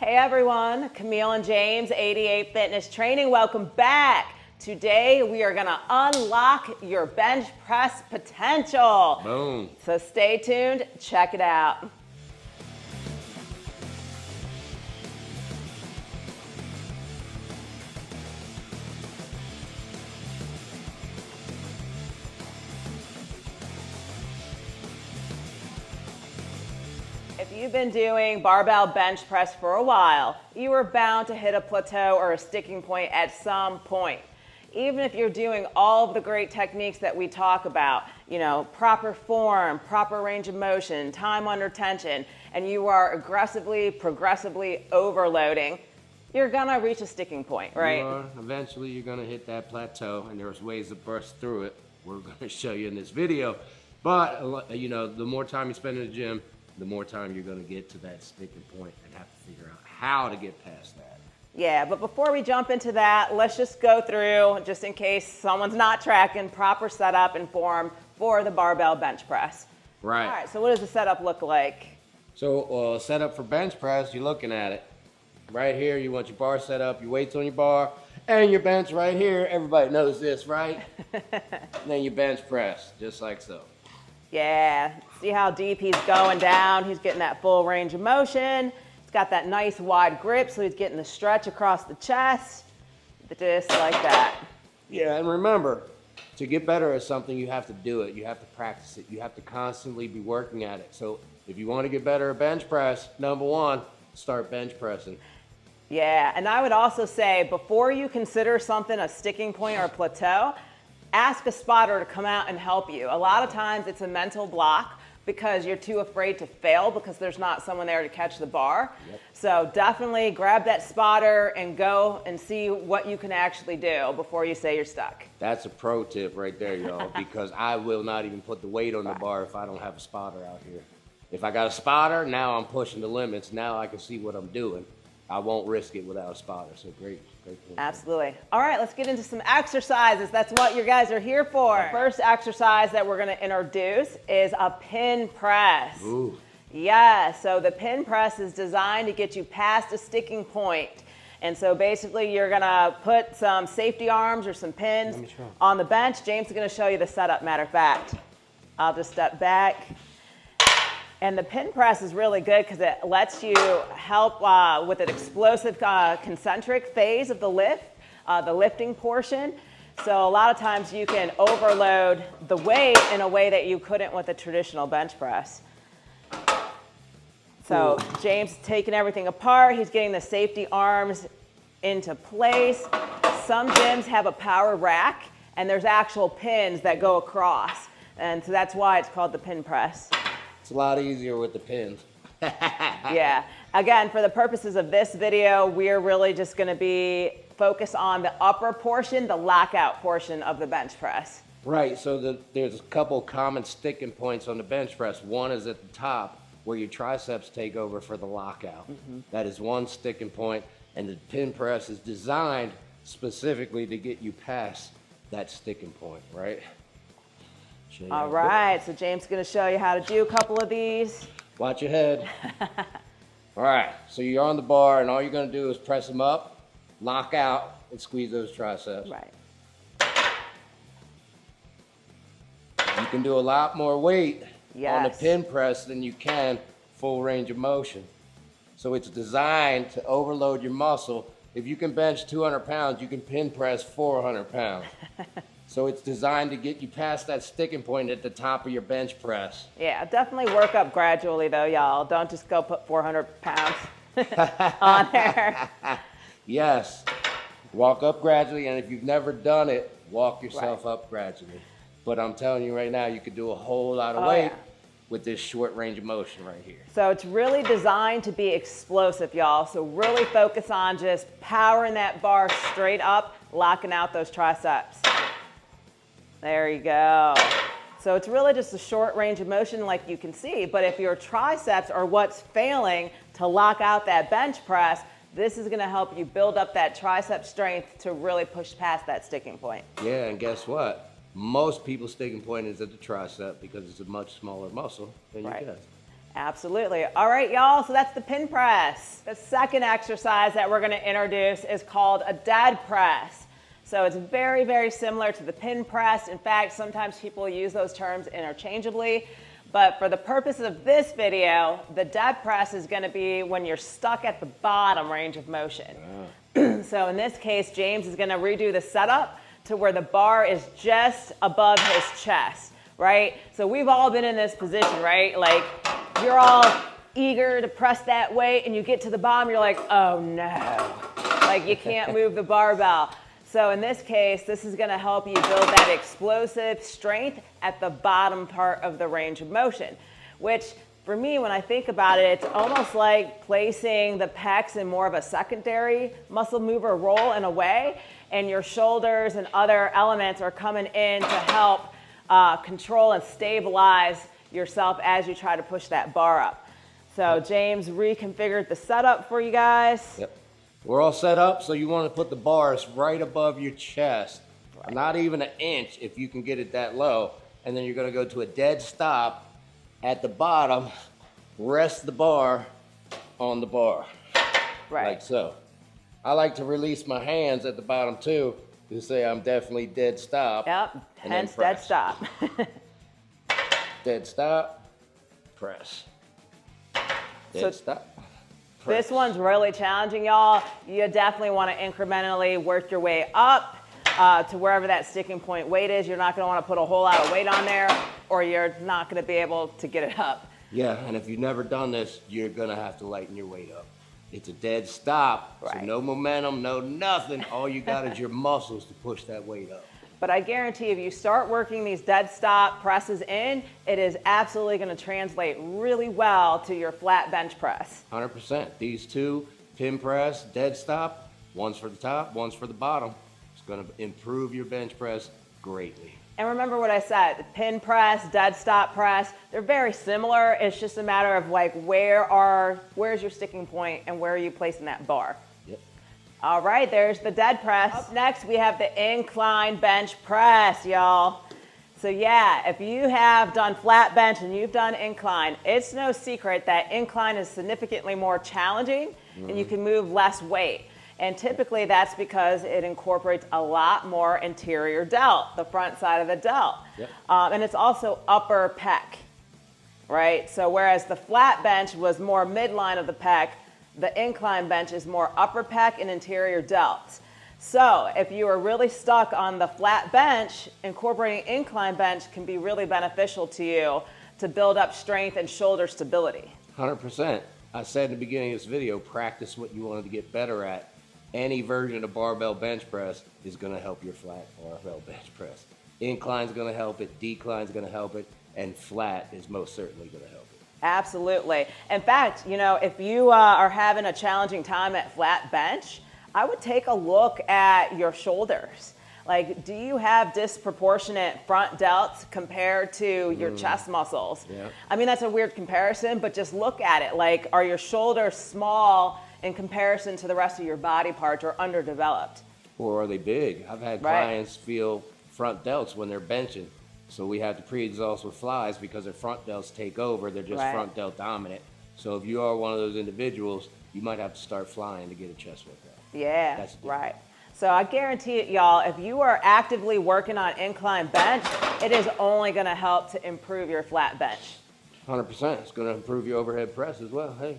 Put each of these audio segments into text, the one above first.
Hey everyone, Camille and James, 88 Fitness Training. Welcome back. Today we are gonna unlock your bench press potential. Boom. So stay tuned, check it out. If you've been doing barbell bench press for a while, you are bound to hit a plateau or a sticking point at some point. Even if you're doing all of the great techniques that we talk about, you know, proper form, proper range of motion, time under tension, and you are aggressively, progressively overloading, you're gonna reach a sticking point, right? Eventually you're gonna hit that plateau, and there's ways to burst through it. We're gonna show you in this video. But, you know, the more time you spend in the gym, the more time you're gonna get to that sticking point and have to figure out how to get past that. Yeah, but before we jump into that, let's just go through, just in case someone's not tracking, proper setup and form for the barbell bench press. Right. All right, so what does the setup look like? So setup for bench press, you're looking at it. Right here, you want your bar set up, your weights on your bar, and your bench right here. Everybody knows this, right? And then you bench press, just like so. Yeah, see how deep he's going down. He's getting that full range of motion. He's got that nice wide grip, so he's getting the stretch across the chest, just like that. Yeah, and remember, to get better at something, you have to do it. You have to practice it. You have to constantly be working at it. So if you want to get better at bench press, number one, start bench pressing. Yeah, and I would also say, before you consider something a sticking point or a plateau, ask a spotter to come out and help you. A lot of times it's a mental block because you're too afraid to fail because there's not someone there to catch the bar. Yep. So definitely grab that spotter and go and see what you can actually do before you say you're stuck. That's a pro tip right there, y'all, because I will not even put the weight on the bar if I don't have a spotter out here. If I got a spotter, now I'm pushing the limits. Now I can see what I'm doing. I won't risk it without a spotter. So great point. Absolutely. All right, let's get into some exercises. That's what you guys are here for. The first exercise that we're going to introduce is a pin press. Ooh. Yeah, so the pin press is designed to get you past a sticking point. And so basically you're going to put some safety arms or some pins on the bench. James is going to show you the setup, matter of fact. I'll just step back. And the pin press is really good because it lets you help with an explosive concentric phase of the lift, the lifting portion. So a lot of times you can overload the weight in a way that you couldn't with a traditional bench press. So James is taking everything apart. He's getting the safety arms into place. Some gyms have a power rack, and there's actual pins that go across. And so that's why it's called the pin press. It's a lot easier with the pins. Yeah. Again, for the purposes of this video, we're really just going to be focused on the upper portion, the lockout portion of the bench press. Right, so there's a couple common sticking points on the bench press. One is at the top where your triceps take over for the lockout. That is one sticking point, and the pin press is designed specifically to get you past that sticking point, right? All right, so James is going to show you how to do a couple of these. Watch your head. All right, so you're on the bar, and all you're going to do is press them up, lock out, and squeeze those triceps. Right. You can do a lot more weight on the Yes. pin press than you can full range of motion. So it's designed to overload your muscle. If you can bench 200 pounds, you can pin press 400 pounds. So it's designed to get you past that sticking point at the top of your bench press. Yeah, definitely work up gradually though, y'all. Don't just go put 400 pounds on there. Yes, walk up gradually, and if you've never done it, walk yourself up gradually. But I'm telling you right now, you could do a whole lot of weight with this short range of motion right here. So it's really designed to be explosive, y'all. So really focus on just powering that bar straight up, locking out those triceps. There you go. So it's really just a short range of motion like you can see, but if your triceps are what's failing to lock out that bench press, this is gonna help you build up that tricep strength to really push past that sticking point. Yeah, and guess what? Most people's sticking point is at the tricep because it's a much smaller muscle than your chest. Absolutely. All right, y'all, so that's the pin press. The second exercise that we're gonna introduce is called a dead press. So it's very, very similar to the pin press. In fact, sometimes people use those terms interchangeably. But for the purpose of this video, the dead press is gonna be when you're stuck at the bottom range of motion. So in this case, James is gonna redo the setup to where the bar is just above his chest, right? So we've all been in this position, right? Like, you're all eager to press that weight and you get to the bottom, you're like, oh no. Like you can't move the barbell. So in this case, this is gonna help you build that explosive strength at the bottom part of the range of motion, which for me, when I think about it, it's almost like placing the pecs in more of a secondary muscle mover role in a way, and your shoulders and other elements are coming in to help control and stabilize yourself as you try to push that bar up. So James reconfigured the setup for you guys. Yep. We're all set up, so you want to put the bars right above your chest, not even an inch if you can get it that low. And then you're going to go to a dead stop at the bottom, rest the bar on the bar, like so. I like to release my hands at the bottom too, to say I'm definitely dead stop. Yep, hence dead stop. Dead stop, press. Dead stop. Press. This one's really challenging, y'all. You definitely want to incrementally work your way up to wherever that sticking point weight is. You're not going to want to put a whole lot of weight on there, or you're not going to be able to get it up. Yeah, and if you've never done this, you're going to have to lighten your weight up. It's a dead stop, so no momentum, no nothing. All you got is your muscles to push that weight up. But I guarantee if you start working these dead stop presses in, it is absolutely going to translate really well to your flat bench press. 100%. These two, pin press, dead stop, one's for the top, one's for the bottom. It's going to improve your bench press greatly. And remember what I said, pin press, dead stop press, they're very similar. It's just a matter of like where's your sticking point and where are you placing that bar. Yep. All right, there's the dead press. Up next, we have the incline bench press, y'all. So yeah, if you have done flat bench and you've done incline, it's no secret that incline is significantly more challenging and you can move less weight. And typically that's because it incorporates a lot more interior delt, the front side of the delt. Yep. And it's also upper pec, right? So whereas the flat bench was more midline of the pec, the incline bench is more upper pec and interior delts. So if you are really stuck on the flat bench, incorporating incline bench can be really beneficial to you to build up strength and shoulder stability. 100%. I said in the beginning of this video, practice what you wanted to get better at. Any version of barbell bench press is going to help your flat barbell bench press. Incline's going to help it, decline's going to help it, and flat is most certainly going to help it. Absolutely. In fact, you know, if you are having a challenging time at flat bench, I would take a look at your shoulders. Like, do you have disproportionate front delts compared to your chest muscles? Yeah. I mean, that's a weird comparison, but just look at it. Like, are your shoulders small in comparison to the rest of your body parts or underdeveloped? Or are they big? I've had clients feel front delts when they're benching. So we have to pre-exhaust with flies because their front delts take over. They're just front delt dominant. So if you are one of those individuals, you might have to start flying to get a chest workout. Yeah, that's right. So I guarantee it, y'all, if you are actively working on incline bench, it is only going to help to improve your flat bench. 100%. It's going to improve your overhead press as well. Hey.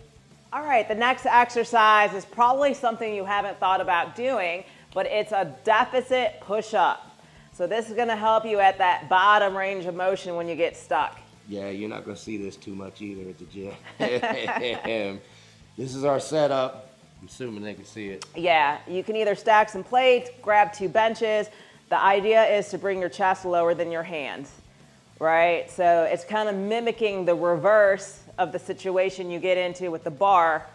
All right, the next exercise is probably something you haven't thought about doing, but it's a deficit push-up. So this is going to help you at that bottom range of motion when you get stuck. Yeah, you're not going to see this too much either at the gym. This is our setup. I'm assuming they can see it. Yeah, you can either stack some plates, grab 2 benches. The idea is to bring your chest lower than your hands, right? So it's kind of mimicking the reverse of the situation you get into with the bar.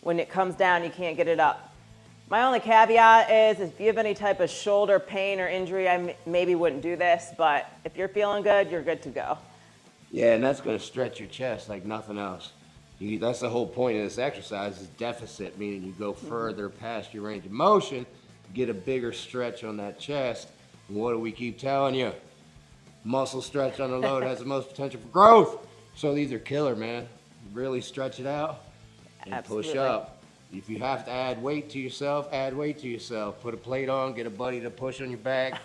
When it comes down, you can't get it up. My only caveat is if you have any type of shoulder pain or injury, I maybe wouldn't do this, but if you're feeling good, you're good to go. Yeah, and that's going to stretch your chest like nothing else. That's the whole point of this exercise is deficit, meaning you go further past your range of motion, get a bigger stretch on that chest. And what do we keep telling you? Muscle stretch on the load has the most potential for growth. So these are killer, man. really stretch it out and Absolutely. push up. If you have to add weight to yourself, add weight to yourself. Put a plate on, get a buddy to push on your back.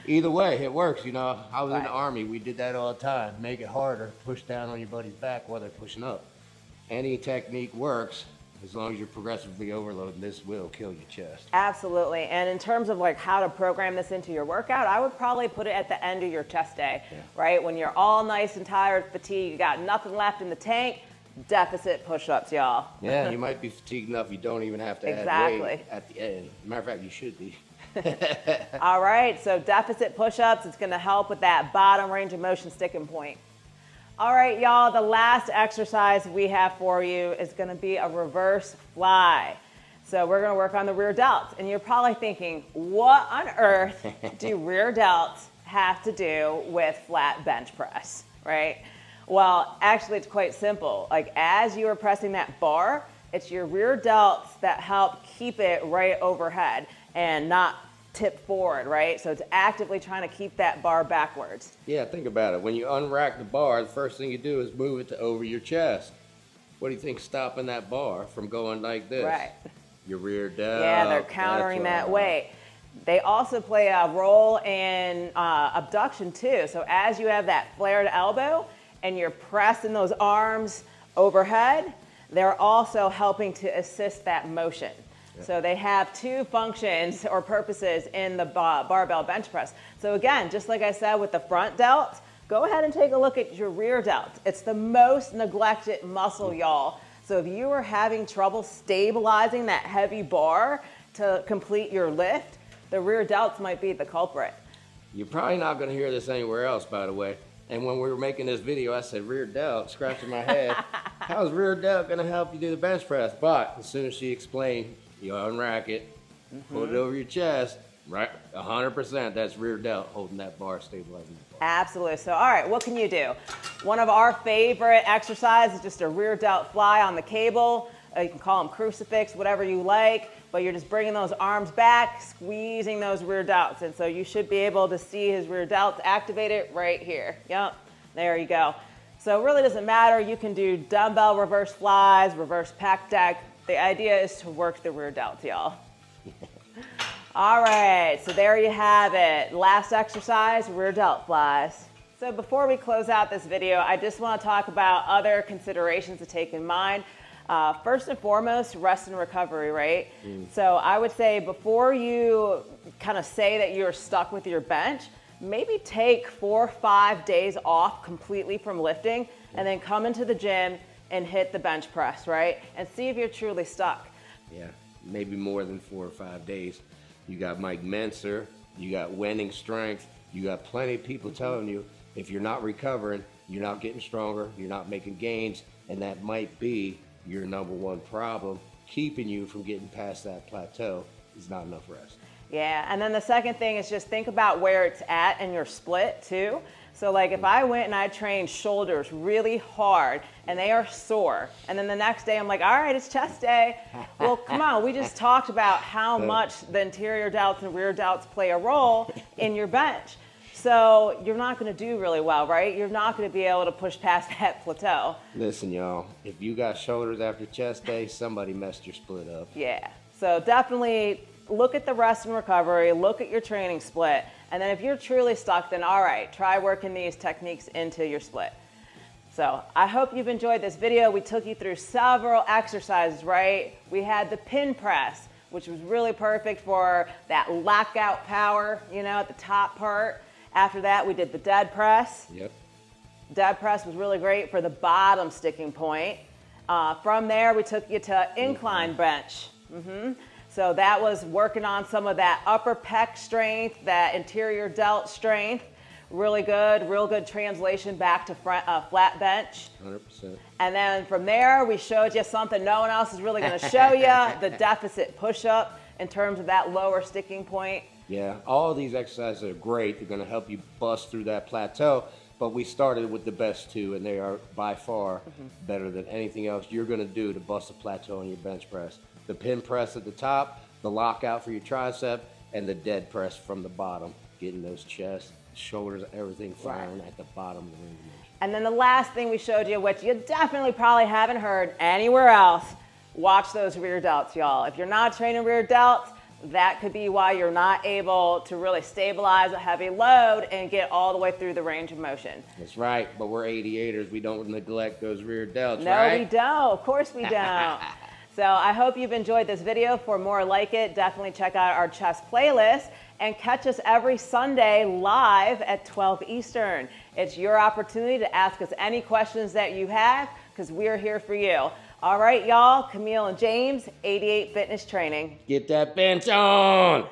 Either way, it works, you know. I was in the Army, we did that all the time. Make it harder, push down on your buddy's back while they're pushing up. Any technique works as long as you're progressively overloading. This will kill your chest. Absolutely. And in terms of like how to program this into your workout, I would probably put it at the end of your chest day, right? When you're all nice and tired, fatigued, you got nothing left in the tank, deficit push-ups, y'all. Yeah, you might be fatigued enough you don't even have to add weight at the end. Matter of fact, you should be. All right, so deficit push-ups, it's gonna help with that bottom range of motion sticking point. All right, y'all, the last exercise we have for you is gonna be a reverse fly. So we're gonna work on the rear delts. And you're probably thinking, what on earth do rear delts have to do with flat bench press, right? Well, actually it's quite simple. Like as you are pressing that bar, it's your rear delts that help keep it right overhead and not tip forward, right? So it's actively trying to keep that bar backwards. Yeah, think about it. When you unrack the bar, the first thing you do is move it to over your chest. What do you think's stopping that bar from going like this? Right. Your rear delt. Yeah, they're countering that weight. They also play a role in abduction too. So as you have that flared elbow and you're pressing those arms overhead, they're also helping to assist that motion. So they have two functions or purposes in the barbell bench press. So again, just like I said with the front delt, go ahead and take a look at your rear delt. It's the most neglected muscle, y'all. So if you are having trouble stabilizing that heavy bar to complete your lift, the rear delts might be the culprit. You're probably not going to hear this anywhere else, by the way. And when we were making this video, I said rear delt, scratching my head. How's rear delt going to help you do the bench press? But as soon as she explained, you unrack it, put it over your chest, right? 100%, that's rear delt holding that bar, stabilizing the bar. Absolutely. So, all right, what can you do? One of our favorite exercises is just a rear delt fly on the cable. You can call them crucifix, whatever you like, but you're just bringing those arms back, squeezing those rear delts. And so you should be able to see his rear delts activated right here. Yep, there you go. So it really doesn't matter. You can do dumbbell reverse flies, reverse pec deck. The idea is to work the rear delts, y'all. All right, so there you have it. Last exercise, rear delt flies. So before we close out this video, I just want to talk about other considerations to take in mind. First and foremost, rest and recovery, right? So I would say before you kind of say that you're stuck with your bench, maybe take 4 or 5 days off completely from lifting and then come into the gym and hit the bench press, right? And see if you're truly stuck. Yeah, maybe more than 4 or 5 days. You got Mike Menser, you got winning strength, you got plenty of people telling you if you're not recovering, you're not getting stronger, you're not making gains, and that might be your #1 problem, keeping you from getting past that plateau is not enough rest. Yeah, and then the second thing is just think about where it's at in your split too. So like if I went and I trained shoulders really hard and they are sore, and then the next day I'm like, all right, it's chest day. Well, come on, we just talked about how much the anterior delts and rear delts play a role in your bench. So you're not gonna do really well, right? You're not gonna be able to push past that plateau. Listen, y'all, if you got shoulders after chest day, somebody messed your split up. Yeah, so definitely look at the rest and recovery, look at your training split, and then if you're truly stuck, then all right, try working these techniques into your split. So I hope you've enjoyed this video. We took you through several exercises, right? We had the pin press, which was really perfect for that lockout power, you know, at the top part. After that, we did the dead press. Yep. Dead press was really great for the bottom sticking point. From there, we took you to incline bench. So that was working on some of that upper pec strength, that interior delt strength. Really good, real good translation back to flat bench. 100%. And then from there, we showed you something no one else is really gonna show you, the deficit push-up in terms of that lower sticking point. Yeah, all of these exercises are great. They're going to help you bust through that plateau, but we started with the best two, and they are by far better than anything else you're going to do to bust a plateau on your bench press. The pin press at the top, the lockout for your tricep, and the dead press from the bottom, getting those chest, shoulders, everything firing at the bottom of the range of motion. And then the last thing we showed you, which you definitely probably haven't heard anywhere else, watch those rear delts, y'all. If you're not training rear delts, that could be why you're not able to really stabilize a heavy load and get all the way through the range of motion. That's right, but we're 88ers. We don't neglect those rear delts, No, right? we don't. Of course we don't. So I hope you've enjoyed this video. For more like it, definitely check out our chest playlist and catch us every Sunday live at 12 Eastern. It's your opportunity to ask us any questions that you have because we're here for you. All right, y'all, Camille and James, 88 Fitness Training. Get that bench on!